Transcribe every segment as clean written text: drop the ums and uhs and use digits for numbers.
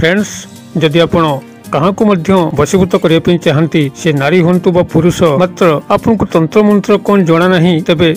Friends जदि आपण काहाकू मध्य वशीभूत करने चाहती से नारी हंतु बा पुरुष मात्र आपन को तंत्र मंत्र कौन जना नहीं तेबे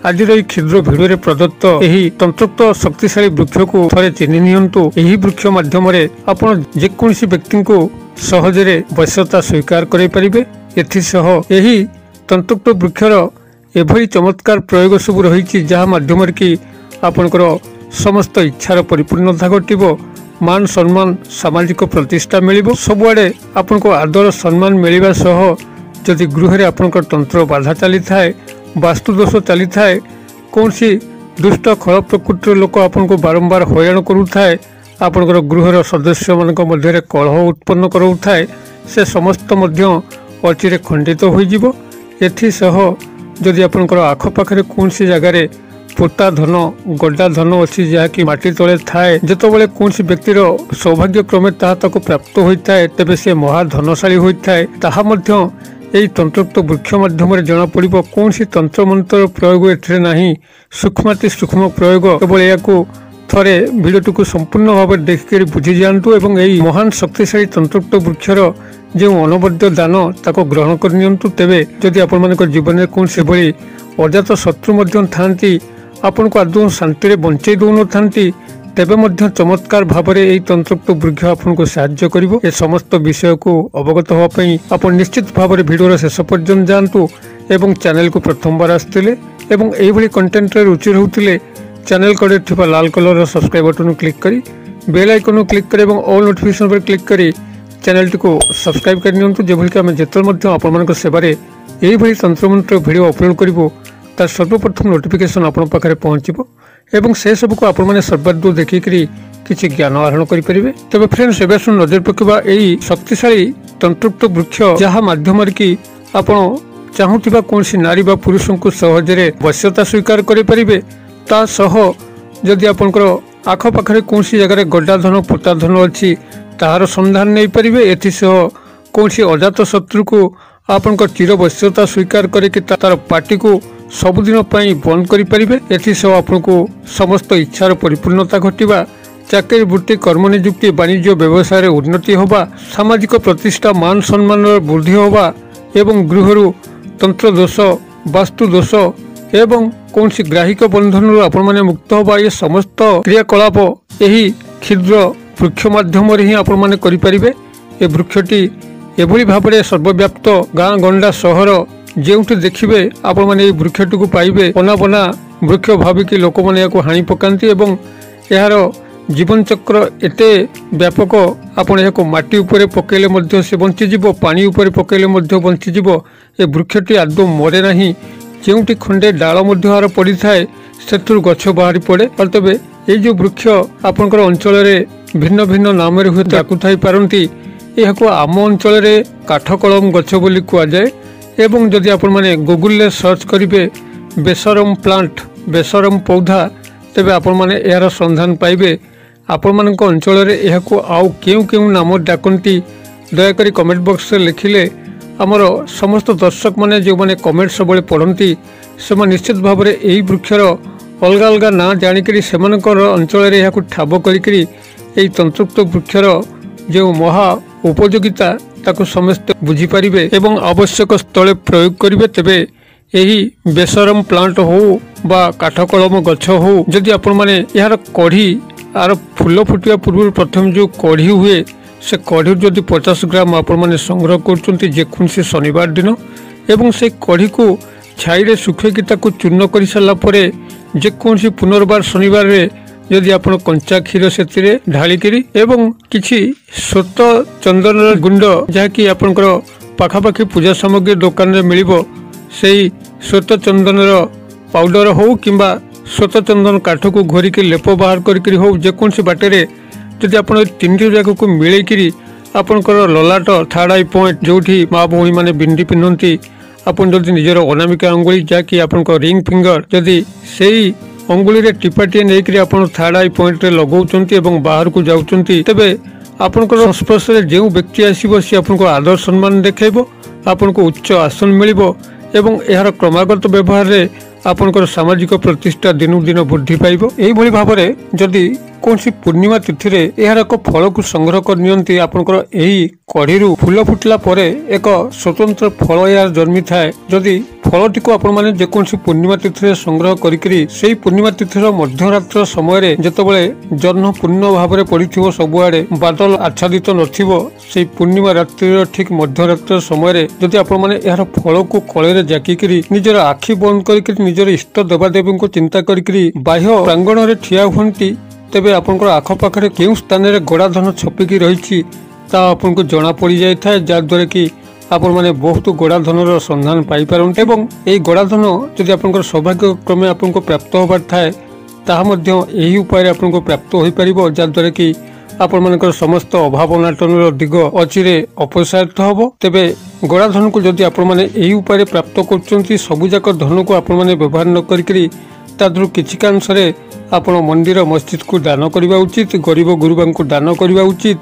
आज क्षुद्र भिडियो प्रदत्त यही तंत्रोक्त शक्तिशाली वृक्ष को थरे चिन्ह नियंतु। यही वृक्ष माध्यम आपण जेकोसी व्यक्ति को सहजरे वश्यता स्वीकार करें पारिबे। एथिसह यही तंत्रोक्त वृक्षर एभली चमत्कार प्रयोग सब रही जहाँ माध्यम कि आपणकर समस्त इच्छार परिपूर्णता घटिबो, मान सम्मान सामाजिक प्रतिष्ठा मिलिबो, सबुआडे आपन को आदर सम्मान मिलवा सह जदि गृह आपनकर तंत्र बाधा चली थाए, वास्तुदोष चली थाए, कौन सी दुष्ट खल प्रकृतिर लोक आपन को बारंबार हैरान करुथाए, आपनकर गृहर सदस्य मानक मध्य कलह उत्पन्न करुथाए, से समस्त मध्य अचिरे खंडित हो जिवो। एथिसह जदि आपनकर आखपाखरे कौन सी जगार पोता धन गड्डा धन अच्छी जहाँकि माटी तले थाए, जितेबाला कौन व्यक्तिर सौभाग्य क्रमे ताकू प्राप्त होता है तेबे से महाधनशाली होता है। ताहा मध्य यही तंत्रोक्त वृक्ष माध्यम जना पड़े कौन तंत्र मंत्र प्रयोग एथिरे नहीं, सूक्ष्माति सूक्ष्म प्रयोग केवल या थरे भिडियोटी को संपूर्ण भाव देखिक बुझी जातु एवं यही महान शक्तिशाली तंत्रोक्त वृक्षर जो अनबद्ध दान ताको ग्रहण करनी। तेबे जदि आपण मान जीवन में कौन से भली अजात शत्रु मध्य थांती आपन को आदौ शांति बंचे दौन था तेबे मध्य चमत्कार भाव में यही तंत्रोक्त वृक्ष आपन को साहाय्य करिवो। ए समस्त विषय को अवगत होवाई आप निश्चित भाव में भिडियोर शेष पर्यंत जातु एवं चैनल को प्रथम बार आसते एवं यही कंटेंट रुचि रोते चैनल कड़े थिबा लाल कलर सब्सक्राइब बटन क्लिक करी बेल आइकन क्लिक करी एवं ऑल नोटिफिकेशन पर क्लिक करी चैनल टी को सब्सक्राइब करनी। जेभली आम जिते आपण सेवारे यही तंत्र मंत्र भिडियो अपलोड करूँ तार सर्वप्रथम नोटिफिकेशन आपण पाखे पहुँचो एवं से सब को आपण मैंने सर्वादू देखिक किसी ज्ञान आहरण करेंगे। तेज फ्रेंड्स एवं सुन नजर पकड़ा यही शक्तिशाली तंत्रोक्त वृक्ष जहाँ माध्यम कि आपण चाहूबा कौन नारी बा पुरुष को सहजरे वश्यता स्वीकार करें। ता सह जदि आपंकर आखपाखे कौन जगह गड्डा धन पोता धन अच्छी तार संधान नहीं पारे। एथिसह कौन अजात शत्रु को आपंकर चिर वश्यता स्वीकार करके तार पार्टी को सबुदिन बंद करें। एथिसह आपन को समस्त इच्छार परिपूर्णता घटवा, चाकरी वृत्ति कर्म नियुक्ति वाणिज्य व्यवसाय उन्नति होगा, सामाजिक प्रतिष्ठा मान सम्मान वृद्धि होगा एवं गृहरु तंत्र दोष वास्तु दोष एवं कौन ग्राहिक बंधन आपण मैंने मुक्त होगा। ये समस्त क्रियाकलाप यही क्षुद्र वृक्ष माध्यम ही आपण मैंने करें। ये वृक्षटी एभली भाव में सर्वव्याप्त गाँ गंडा सहर जोठी देखिए आपण मैंने वृक्षटी को पाइबे बना बना वृक्ष भाविक लोक मैंने हाणी पकाती एवं यार जीवन चक्र एते व्यापक आपण या माटी उपरे पकेले मध्य से बंचीज, पानी उपरे पकेले मध्य बंचीज। ए वृक्षटी आदौ मरे नहीं, जोटी खंडे डाल मध्य पड़ी थाए से गछ बाहरी पड़े। तेज ये जो वृक्ष आपंकर अंचल भिन्न भिन्न नाम हुए डाकू थाई पारती, यह आम अंचल काठकलम गछ बोली कहुए एवं जदि आपण मैंने गूगल सर्च करेंगे बेसरम प्लांट बेसरम पौधा तेबे आपण मैंने यार संधान पाइबे। आपण मान अंचल आउ केउ केउ नाम डाकती दयाकोरी कमेंट बॉक्स से लिखिले आमर समस्त दर्शक मैंने जो मैंने कमेंट सब पढ़ती से निश्चित भाव में यही वृक्षर अलग अलग ना जाणिक अंचल ठाब करी तंत्रोक्त वृक्षर जो महा उपयोगिता ताको समस्त बुझीपारे एवं आवश्यक स्थले प्रयोग करेंगे। तेबे यही बेसरम प्लांट हो बा काठकलम गछ हो जदि आपण माने यार कढ़ी आर फूल फुटिया पूर्व प्रथम जो कढ़ी हुए से कढ़ी जदि 50 ग्राम आपण माने संग्रह करछंती जेकोसी शनिवार दिन एवं से कढ़ी को छाई सुखेकी ताको चूर्ण कर सारा पर जेकोसी पुनर्बार शनिवार रे जदि आपण कंचा क्षीर से ढालिकी एवं किछि स्वत चंदन गुंड जहाँकि आपंकर पाखापाखि पूजा सामग्री दुकान में मिलिबो सेही स्वत चंदन पाउडर हो किंबा स्वत चंदन काठ को घोरिक लेप बाहर करी हो जेकोसी बाटे जदि आप तीन जाक को मिलेकरी आपंकर ललाट थर्ड आई पॉइंट जोठी माँ भौणी मैंने बिंदी पिंधती आपन जदि निजर अनामिका अंगुली जहाँकि आपंकर रिंग फिंगर जदि सेही अंगुली रे टिपाटिए नहीं आप थर्ड आई पॉइंट रे लगाउछंती एवं बाहर को जाउछंती तेबे आपनकर संस्पर्श रे जो व्यक्ति आसीबो से आपनको आदर सम्मान देखैबो, आपनको उच्च आसन मिलिबो एवं यार क्रमागत व्यवहार रे आपणकर सामाजिक प्रतिष्ठा दिनू दिन वृद्धि पाइब। एही भली भाबरे जदि कौनसी पूर्णिमा तिथि रे एहार एक फल को संग्रह कर नियंती आपणकर एही कढ़ीरू फूल फुटला परे एक स्वतंत्र फल यार जन्मी थाए। जदि फलटी को आपण माने जेकोसी पूर्णिमा तिथि रे संग्रह करिकरी सेही पूर्णिमा तिथिर मध्यरात्र समय रे जेतबेले जह्न पूर्ण भाबरे पड़िथिबो सबुआडे बादल आच्छादित नथिबो सेही पूर्णिमा रात्रिर ठीक मध्यरात्र समय रे जदि आपण माने एहार फल को कळे रे जाकिकरी निजर आखि बंद करिकरी निजर इष्ट देवादेवी को चिंता करिकरी बाह्य प्रांगण रे ठिया हुंती तेबे आपनकर आख पाखरे केउ स्थान रे गोडाधन छपिकी रहिछि ता आपनको जणा पड़ी जाय थाए जा द्वारा कि आपण माने बहुत गोडाधनर संधान पाई पारंते एवं एही गोडाधन जदि आपनकर सौभाग्य क्रमे आपनको प्राप्त होबार थाए ताहा मध्य एही उपाय रे आपनको प्राप्त होई परिबो जा द्वारा कि आपण मानकर समस्त अभाव अनाटनर दिग अचिरे अपसारित हबो। तेबे गोडाधन को जदि आपण माने एही उपाय रे प्राप्त करचंती सबुजाक धन को आपण माने व्यवहार न करिकरी तादरु किछि कांशरे आपण मंदिर मस्जिद को दान करबा उचित, गरीब गुरुबा को दान करबा उचित,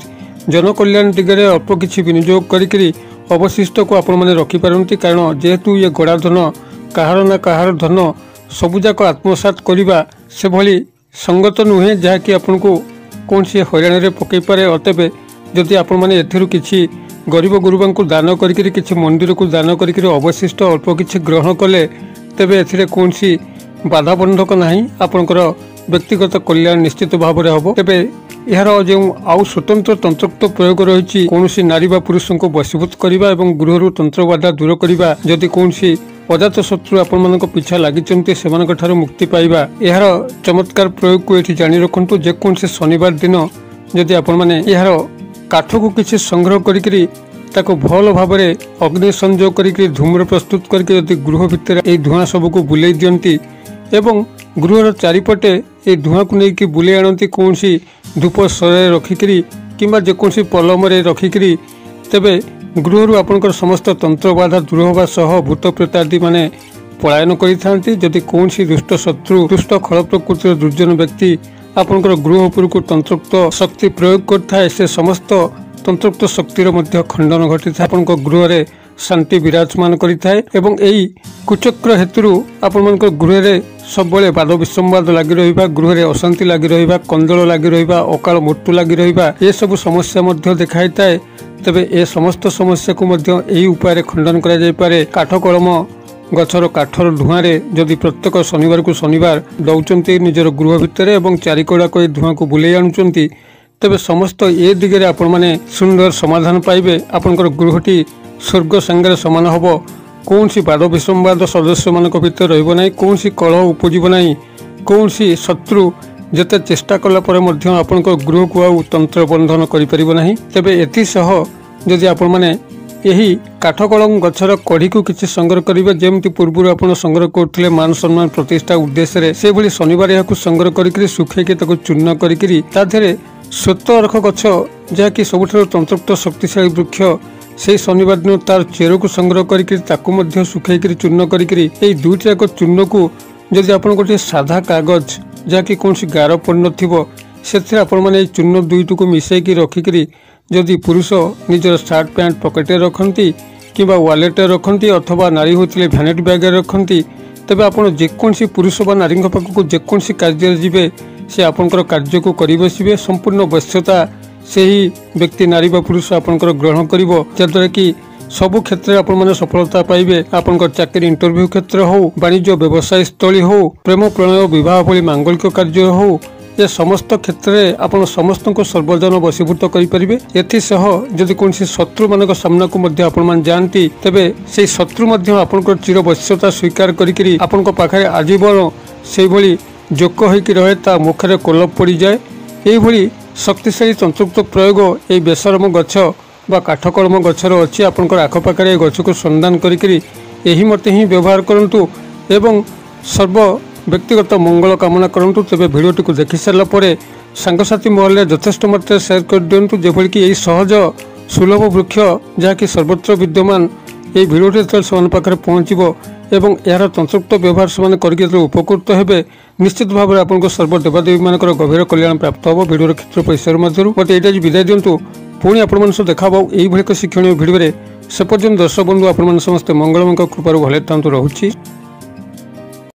जन कल्याण दिगरे अल्प किछि विनियोग करिकरी अवशिष्ट को आपण माने रखि पारंती। कारण जेहेतु ये गोडाधन काहार ना काहार धन सबुजाक आत्मसात करिबा से भली संगत नुहे जहा कि आपण को कौन सी हरियाणा रे पकई पारे। अतबे जदि आपण माने एथिरु किछि गरीब गुरुबा को दान करिकरी किछि मंदिर को दान करिकरी अवशिष्ट अल्प किछि ग्रहण कले तेबे एथिरे कौन सी बाधा बंधक नाही, आपणकर व्यक्तिगत कल्याण निश्चित भाव में हम। तेबे यार जो आउ स्वतंत्र तंत्रोक्त प्रयोग रही कौन नारी बा पुरुष को वशीभूत करने और गृह तंत्र बाधा दूर करने जदि कौन अजात शत्रु आपण मान पिछा लगी से मुक्ति पाइबा यार चमत्कार प्रयोग को ये जानी रखु। जेकोसी शनिवार दिन जदि आपण मैंने यार काठ को किसी संग्रह करी भल भाव में अग्नि संयोग करके धूम्र प्रस्तुत करके जदि गृह भितर ये धुआं सबको बुले दियंती एवं गृहर चारिपटे ये धुआं को लेकिन बुले आणती कौन धूप सर रखिकी किंबा जेकोसी पलम रखिकी तेबे गृह आपणकर समस्त तंत्र बाधा दूर होगा सह भूत प्रेत आदि माने पलायन करिथांती। जदि कौन दुष्ट शत्रु दुष्ट खल प्रकृतिर दुर्जन व्यक्ति आपणकर गृह उपर को तंत्रोक्त शक्ति प्रयोग करथाए से समस्त तंत्रोक्त शक्तिर मध्य खंडन घटी था आपणकर गृह रे शांति विराजमान करिथाए एवं एई कुचक्र हेतु आपण मानकर गृह रे सब बेले वाद विसंवाद लगी रहिबा, गृह रे अशांति लगी रहिबा, कंदल लगी रहिबा, अकाल मृत्यु लगी रहिबा ये सब समस्या मध्य देखाई थाए। तेबे ए समस्त समस्या को मध्य एही उपाय खंडन करा जाय पारे। काठ कलम गछर काठर धुआं रे जदि प्रत्येक शनिवार को शनिवार दौचंती निजर गृह भितर एवं चारिकड़ा को धुआं को बुले आणुचंती तेबे समस्त ए दिगरे आपण माने सुंदर समाधान पाइबे। आपनकर गृहटी स्वर्ग संगे समान हबो। कौन वाद विसंवाद सदस्य मान भर रही कौन कलह उपजीव ना, कौन शत्रु जिते चेष्टा कला आपण गृह को आउ तंत्र बंधन करें। तेबे एसह जदि आपण मैंने यही काठ कलम गछर कढ़ी को किसी संग्रह करेंगे जमी पूर्व आप संग्रह करते मान सम्मान प्रतिष्ठा उद्देश्य से भली शनिवार यह संग्रह करके सुखेक चूर्ण करी श्वेत अर्ख गछ जहाँकि सबुठ तंत्रोक्त शक्तिशाली वृक्ष से शनिवार दिन तार चेर को संग्रह करके सुखेक चूर्ण करी दुईटा जाक चूर्ण को जदि आप गोटे साधा कागज जहाँकि कौन गार पड़ न आपण मैंने चूर्ण दुईट को मिसैक रखिकी जदि पुरुष निजर सार्ट पैंट पकेटे रखती कि वालेट रखती अथवा नारी होते भैनेट बैग रखती तेज आप जेकोसी पुरुष बा नारी पाखक जेकोसी कार्य जीवे से आपंकर कार्य को कर बसवे संपूर्ण व्यस्तता से ही व्यक्ति नारी बा पुरुष आपंकर ग्रहण कर जद्वारा कि सबु क्षेत्र में सफलता पाइबे। आपंकर चाकरी इंटरव्यू क्षेत्र हो, वाणिज्य व्यवसाय स्थली हो, प्रेम प्रणय विवाह भली मांगलिक कार्य हो, ये समस्त क्षेत्र में आप समस्त को सर्वजन वशीभूत करें। एसह जदि कौन शत्रु मान सामना को जाती तेबे से शत्रु आपंकर चिर वश्यता स्वीकार करी पाखे आजीवन से भली जोक होकर रहे ता मुखरे कोलप पड़ जाए। यही शक्तिशाली तंत्रोक्त प्रयोग ये बेसरम गछ बा काठ कलम गछर अच्छी आपंकर आखपाखे गछ को संधान करी मते ही व्यवहार करंतु एवं सर्व व्यक्तिगत मंगल कामना करंतु। तेबे भिडियोटी को देखि सारा परे सांगसाथी महल यथेष्ट मात्रा शेयर कर दिंतु जेभली कि यही सहज सुलभ वृक्ष जहाँकि सर्वत्र विद्यमान ये भिडियोटी से पाखे पहुँचब एवं यार तंत्रोक्त व्यवहार से करके उपकृत हेबे निश्चित भाव में आपको सर्व देवादेवी मान गभीर कल्याण प्राप्त हम। भिडियो क्षेत्र परिसर मध्य मत यहाँ विदाय दिंतु पुणी आपण देखा यही शिक्षणीय भिडियो से पर्यटन दर्शक बंधु आपण समस्ते मंगलमय कृपार भले था रहुछि।